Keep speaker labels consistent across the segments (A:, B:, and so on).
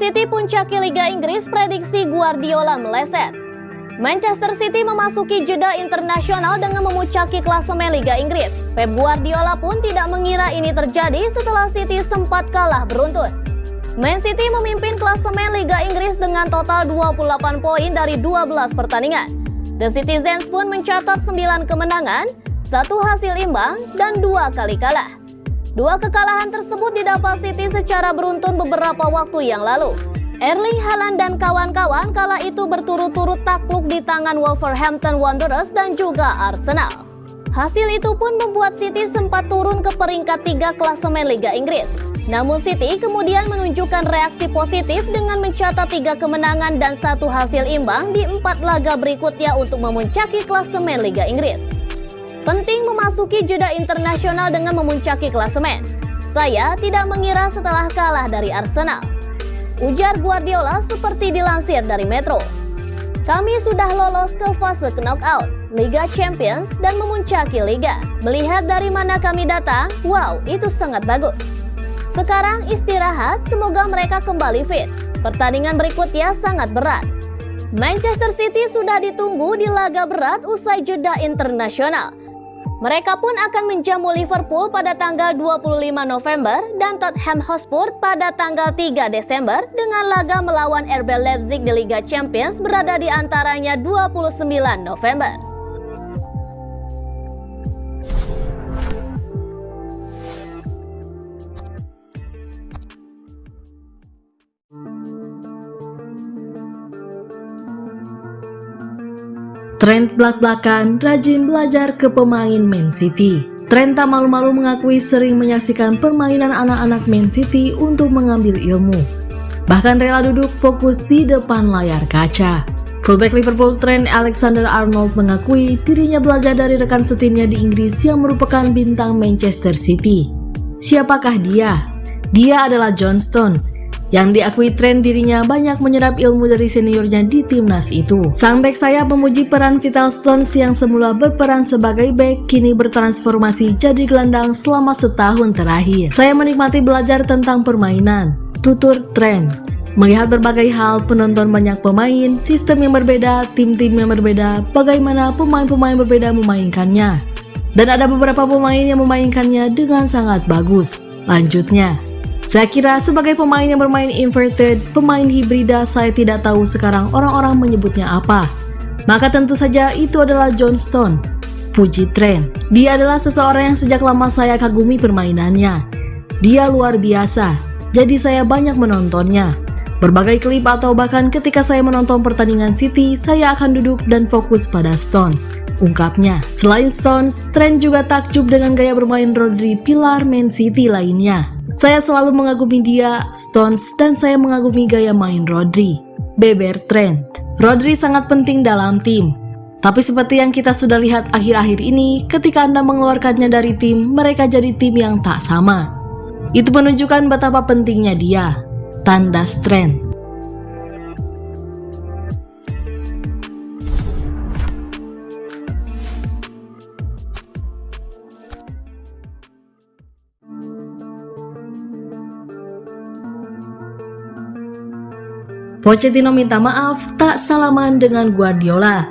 A: City puncaki Liga Inggris, prediksi Guardiola meleset. Manchester City memasuki jeda internasional dengan memuncaki klasemen Liga Inggris. Pep Guardiola pun tidak mengira ini terjadi setelah City sempat kalah beruntun. Man City memimpin klasemen Liga Inggris dengan total 28 poin dari 12 pertandingan. The Citizens pun mencatat 9 kemenangan, 1 hasil imbang, dan 2 kali kalah. 2 kekalahan tersebut didapat City secara beruntun beberapa waktu yang lalu. Erling Haaland dan kawan-kawan kala itu berturut-turut takluk di tangan Wolverhampton Wanderers dan juga Arsenal. Hasil itu pun membuat City sempat turun ke peringkat 3 klasemen Liga Inggris. Namun City kemudian menunjukkan reaksi positif dengan mencatat 3 kemenangan dan 1 hasil imbang di 4 laga berikutnya untuk memuncaki klasemen Liga Inggris. Penting memasuki jeda internasional dengan memuncaki klasemen. Saya tidak mengira setelah kalah dari Arsenal, ujar Guardiola seperti dilansir dari Metro. Kami sudah lolos ke fase knockout, Liga Champions, dan memuncaki Liga. Melihat dari mana kami datang, wow, itu sangat bagus. Sekarang istirahat, semoga mereka kembali fit. Pertandingan berikutnya sangat berat. Manchester City sudah ditunggu di laga berat usai jeda internasional. Mereka pun akan menjamu Liverpool pada tanggal 25 November dan Tottenham Hotspur pada tanggal 3 Desember dengan laga melawan RB Leipzig di Liga Champions berada di antaranya 29 November.
B: Trent belak-belakan rajin belajar ke pemain Man City. Trent tak malu-malu mengakui sering menyaksikan permainan anak-anak Man City untuk mengambil ilmu. Bahkan rela duduk fokus di depan layar kaca. Fullback Liverpool Trent Alexander-Arnold mengakui dirinya belajar dari rekan setimnya di Inggris yang merupakan bintang Manchester City. Siapakah dia? Dia adalah John Stones, yang diakui Trent dirinya banyak menyerap ilmu dari seniornya di timnas itu. Sang bek sayap memuji peran vital Stones yang semula berperan sebagai bek, kini bertransformasi jadi gelandang selama setahun terakhir. Saya menikmati belajar tentang permainan, tutur Trent. Melihat berbagai hal, penonton banyak pemain, sistem yang berbeda, tim-tim yang berbeda, bagaimana pemain-pemain berbeda memainkannya. Dan ada beberapa pemain yang memainkannya dengan sangat bagus. Lanjutnya, saya kira sebagai pemain yang bermain inverted, pemain hibrida, saya tidak tahu sekarang orang-orang menyebutnya apa. Maka tentu saja itu adalah John Stones, puji Trent. Dia adalah seseorang yang sejak lama saya kagumi permainannya. Dia luar biasa, jadi saya banyak menontonnya. Berbagai klip atau bahkan ketika saya menonton pertandingan City, saya akan duduk dan fokus pada Stones, ungkapnya. Selain Stones, Trent juga takjub dengan gaya bermain Rodri, pilar Man City lainnya. Saya selalu mengagumi dia, Stones, dan saya mengagumi gaya main Rodri, beber Trent. Rodri sangat penting dalam tim. Tapi seperti yang kita sudah lihat akhir-akhir ini, ketika Anda mengeluarkannya dari tim, mereka jadi tim yang tak sama. Itu menunjukkan betapa pentingnya dia, tandas Trent. Pochettino minta maaf tak salaman dengan Guardiola.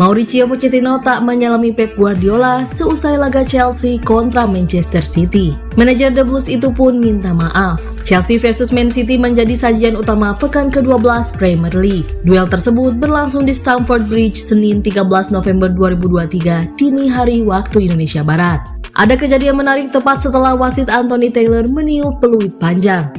B: Mauricio Pochettino tak menyalami Pep Guardiola seusai laga Chelsea kontra Manchester City. Manajer The Blues itu pun minta maaf. Chelsea versus Man City menjadi sajian utama pekan ke-12 Premier League. Duel tersebut berlangsung di Stamford Bridge Senin 13 November 2023 dini hari waktu Indonesia Barat. Ada kejadian menarik tepat setelah wasit Anthony Taylor meniup peluit panjang.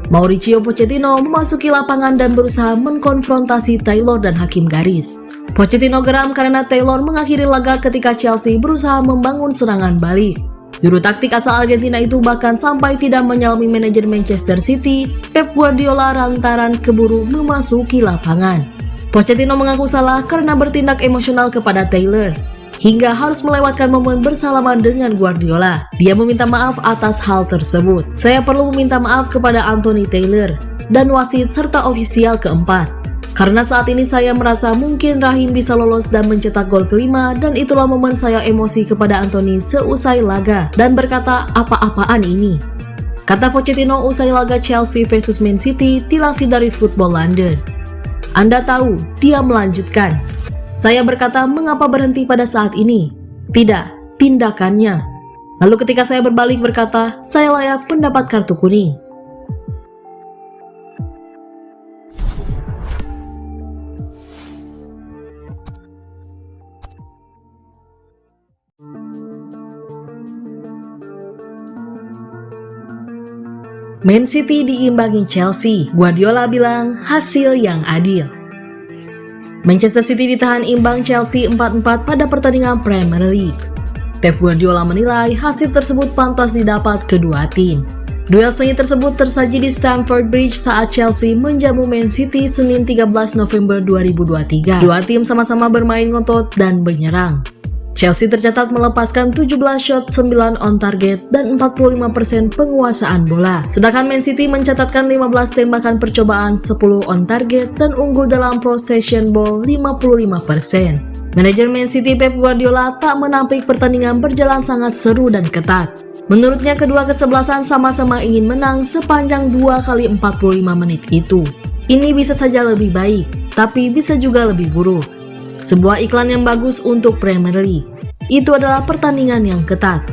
B: Mauricio Pochettino memasuki lapangan dan berusaha mengkonfrontasi Taylor dan hakim garis. Pochettino geram karena Taylor mengakhiri laga ketika Chelsea berusaha membangun serangan balik. Juru taktik asal Argentina itu bahkan sampai tidak menyalami manajer Manchester City, Pep Guardiola, lantaran keburu memasuki lapangan. Pochettino mengaku salah karena bertindak emosional kepada Taylor, hingga harus melewatkan momen bersalaman dengan Guardiola. Dia meminta maaf atas hal tersebut. Saya perlu meminta maaf kepada Anthony Taylor dan wasit serta ofisial keempat. Karena saat ini saya merasa mungkin Rahim bisa lolos dan mencetak gol kelima, dan itulah momen saya emosi kepada Anthony seusai laga dan berkata apa-apaan ini. Kata Pochettino usai laga Chelsea versus Man City dilansir dari Football London. Anda tahu, dia melanjutkan. Saya berkata mengapa berhenti pada saat ini? Tidak, tindakannya. Lalu ketika saya berbalik berkata, saya layak mendapat kartu kuning. Man City diimbangi Chelsea, Guardiola bilang hasil yang adil. Manchester City ditahan imbang Chelsea 4-4 pada pertandingan Premier League. Pep Guardiola menilai hasil tersebut pantas didapat kedua tim. Duel sengit tersebut tersaji di Stamford Bridge saat Chelsea menjamu Man City Senin 13 November 2023. Dua tim sama-sama bermain ngotot dan menyerang. Chelsea tercatat melepaskan 17 shot, 9 on target, dan 45% penguasaan bola. Sedangkan Man City mencatatkan 15 tembakan percobaan, 10 on target, dan unggul dalam possession ball 55%. Manajer Man City Pep Guardiola tak menampik pertandingan berjalan sangat seru dan ketat. Menurutnya kedua kesebelasan sama-sama ingin menang sepanjang 2 kali 45 menit itu. Ini bisa saja lebih baik, tapi bisa juga lebih buruk. Sebuah iklan yang bagus untuk Premier League. Itu adalah pertandingan yang ketat.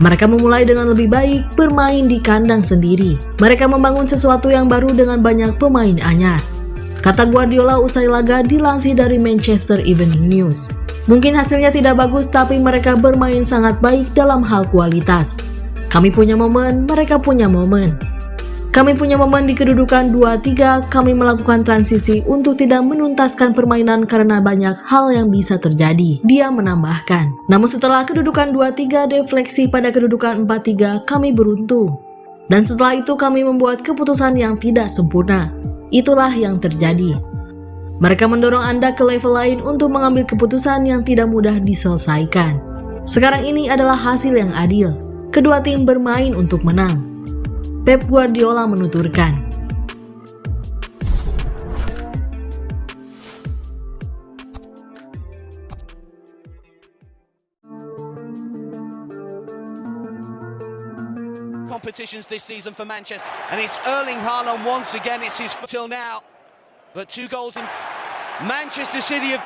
B: Mereka memulai dengan lebih baik, bermain di kandang sendiri. Mereka membangun sesuatu yang baru dengan banyak pemain anyar. Kata Guardiola usai laga dilansir dari Manchester Evening News. Mungkin hasilnya tidak bagus, tapi mereka bermain sangat baik dalam hal kualitas. Kami punya momen, mereka punya momen. Kami punya momen di kedudukan 2-3, kami melakukan transisi untuk tidak menuntaskan permainan karena banyak hal yang bisa terjadi, dia menambahkan. Namun setelah kedudukan 2-3 defleksi pada kedudukan 4-3, kami beruntung. Dan setelah itu kami membuat keputusan yang tidak sempurna. Itulah yang terjadi. Mereka mendorong Anda ke level lain untuk mengambil keputusan yang tidak mudah diselesaikan. Sekarang ini adalah hasil yang adil. Kedua tim bermain untuk menang. Pep Guardiola menuturkan.
C: Competitions this season for Manchester, and it's Erling Haaland once again. It's his till now, but 2 goals in Manchester City have